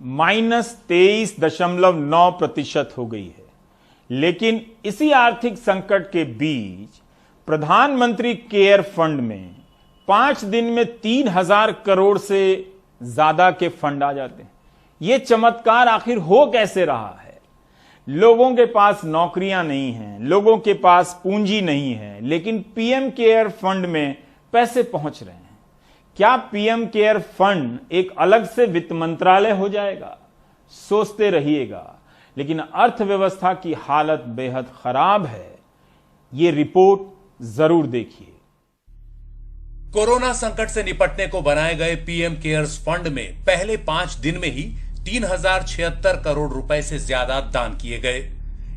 -23.9% हो गई है। लेकिन इसी आर्थिक संकट के बीच प्रधानमंत्री केयर फंड में 5 दिन में 3,000 करोड़ से ज्यादा के फंड आ जाते हैं। यह चमत्कार आखिर हो कैसे रहा है? लोगों के पास नौकरियां नहीं हैं, लोगों के पास पूंजी नहीं है, लेकिन पीएम केयर फंड में पैसे पहुंच रहे हैं। क्या पीएम केयर फंड एक अलग से वित्त मंत्रालय हो जाएगा? सोचते रहिएगा, लेकिन अर्थव्यवस्था की हालत बेहद खराब है। ये रिपोर्ट जरूर देखिए। कोरोना संकट से निपटने को बनाए गए पीएम केयर्स फंड में पहले 5 दिन में ही 3,076 करोड़ रुपए से ज्यादा दान किए गए।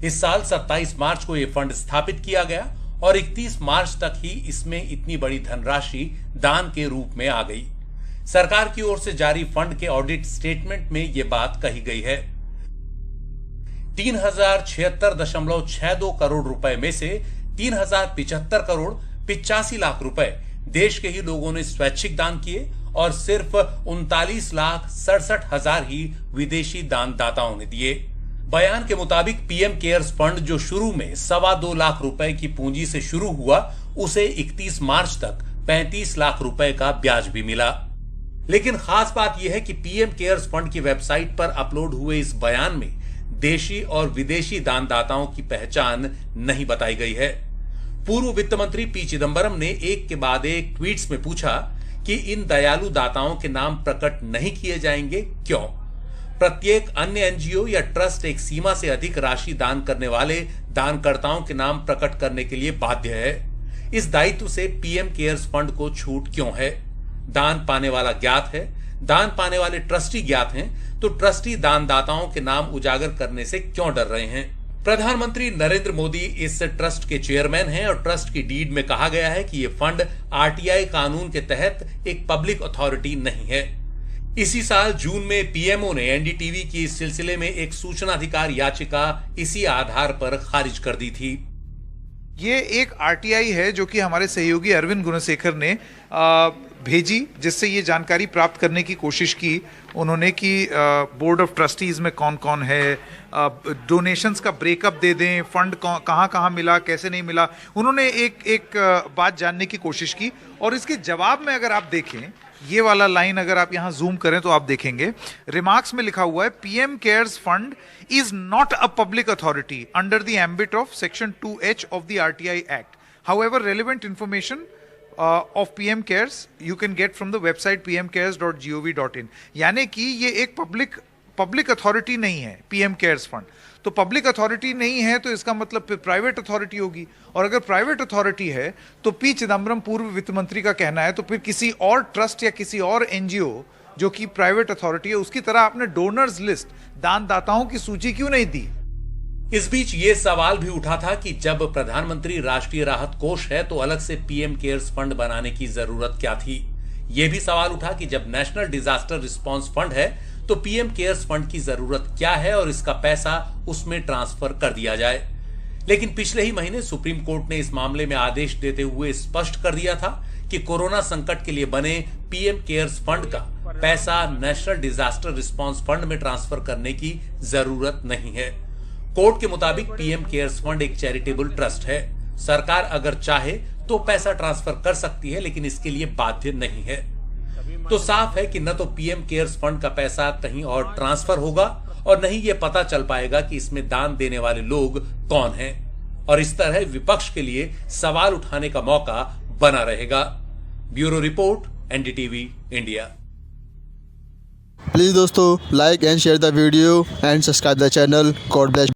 इस साल 27 मार्च को यह फंड स्थापित किया गया और 31 मार्च तक ही इसमें इतनी बड़ी धनराशि दान के रूप में आ गई। सरकार की ओर से जारी फंड के ऑडिट स्टेटमेंट में यह बात कही गई है। 3,076.62 करोड़ रुपए में से 3,075 करोड़ 85 लाख रुपए देश के ही लोगों ने स्वैच्छिक दान किए और सिर्फ 39,67,000 ही विदेशी दानदाताओं ने दिए। बयान के मुताबिक पीएम केयर्स फंड जो शुरू में 2.25 लाख रुपए की पूंजी से शुरू हुआ, उसे 31 मार्च तक 35 लाख रुपए का ब्याज भी मिला। लेकिन खास बात यह है कि पीएम केयर्स फंड की वेबसाइट पर अपलोड हुए इस बयान में देशी और विदेशी दानदाताओं की पहचान नहीं बताई गई है। पूर्व वित्त मंत्री पी चिदंबरम ने एक के बाद एक ट्वीट्स में पूछा कि इन दयालु दाताओं के नाम प्रकट नहीं किए जाएंगे, क्यों? प्रत्येक अन्य एनजीओ या ट्रस्ट एक सीमा से अधिक राशि दान करने वाले दानकर्ताओं के नाम प्रकट करने के लिए बाध्य है। इस दायित्व से पीएम केयर्स फंड को छूट क्यों है? दान पाने वाला ज्ञात है, दान पाने वाले ट्रस्टी ज्ञात हैं, तो ट्रस्टी दानदाताओं के नाम उजागर करने से क्यों डर रहे हैं? प्रधानमंत्री नरेंद्र मोदी इस ट्रस्ट के चेयरमैन हैं और ट्रस्ट की डीड में कहा गया है कि यह फंड आरटीआई कानून के तहत एक पब्लिक अथॉरिटी नहीं है। इसी साल जून में पीएमओ ने एनडीटीवी की इस सिलसिले में एक सूचनाधिकार याचिका इसी आधार पर खारिज कर दी थी। ये एक आरटीआई है जो कि हमारे सहयोगी अरविंद गुणशेखर ने भेजी, जिससे ये जानकारी प्राप्त करने की कोशिश की उन्होंने कि बोर्ड ऑफ ट्रस्टीज में कौन कौन है, डोनेशंस का ब्रेकअप दे दें, फंड कहाँ कहाँ मिला, कैसे नहीं मिला। उन्होंने एक बात जानने की कोशिश की और इसके जवाब में अगर आप देखें, ये वाला लाइन अगर आप यहाँ जूम करें तो आप देखेंगे रिमार्क्स में लिखा हुआ है, PM cares fund is not a public authority under the ambit of section 2H of the RTI act. However relevant information of PM Cares you can get from the website pmcares.gov.in। यानी कि ये एक public authority नहीं है PM cares fund. तो public authority नहीं है तो इसका मतलब फिर प्राइवेट अथॉरिटी होगी, और अगर प्राइवेट अथॉरिटी है तो पी चिदंबरम पूर्व वित्त मंत्री का कहना है तो फिर किसी और ट्रस्ट या किसी और एनजीओ जो कि प्राइवेट अथॉरिटी है उसकी तरह आपने डोनर्स लिस्ट, दानदाताओं की सूची क्यों नहीं दी? इस बीच ये सवाल भी उठा था कि जब प्रधानमंत्री राष्ट्रीय राहत कोष है तो अलग से पीएम केयर्स फंड बनाने की जरूरत क्या थी। यह भी सवाल उठा कि जब नेशनल डिजास्टर रिस्पांस फंड है तो पीएम केयर्स फंड की जरूरत क्या है और इसका पैसा उसमें ट्रांसफर कर दिया जाए। लेकिन पिछले ही महीने सुप्रीम कोर्ट ने इस मामले में आदेश देते हुए स्पष्ट कर दिया था कि कोरोना संकट के लिए बने पीएम केयर्स फंड का पैसा नेशनल डिजास्टर रिस्पांस फंड में ट्रांसफर करने की जरूरत नहीं है। कोर्ट के मुताबिक पीएम केयर्स फंड एक चैरिटेबल ट्रस्ट है। सरकार अगर चाहे तो पैसा ट्रांसफर कर सकती है, लेकिन इसके लिए बाध्य नहीं है। तो साफ है कि न तो पीएम केयर्स फंड का पैसा कहीं और ट्रांसफर होगा और नहीं ये पता चल पाएगा कि इसमें दान देने वाले लोग कौन हैं, और इस तरह विपक्ष के लिए सवाल उठाने का मौका बना रहेगा। Bureau report, NDTV India. Please दोस्तों, like and share the video and subscribe the channel. God bless.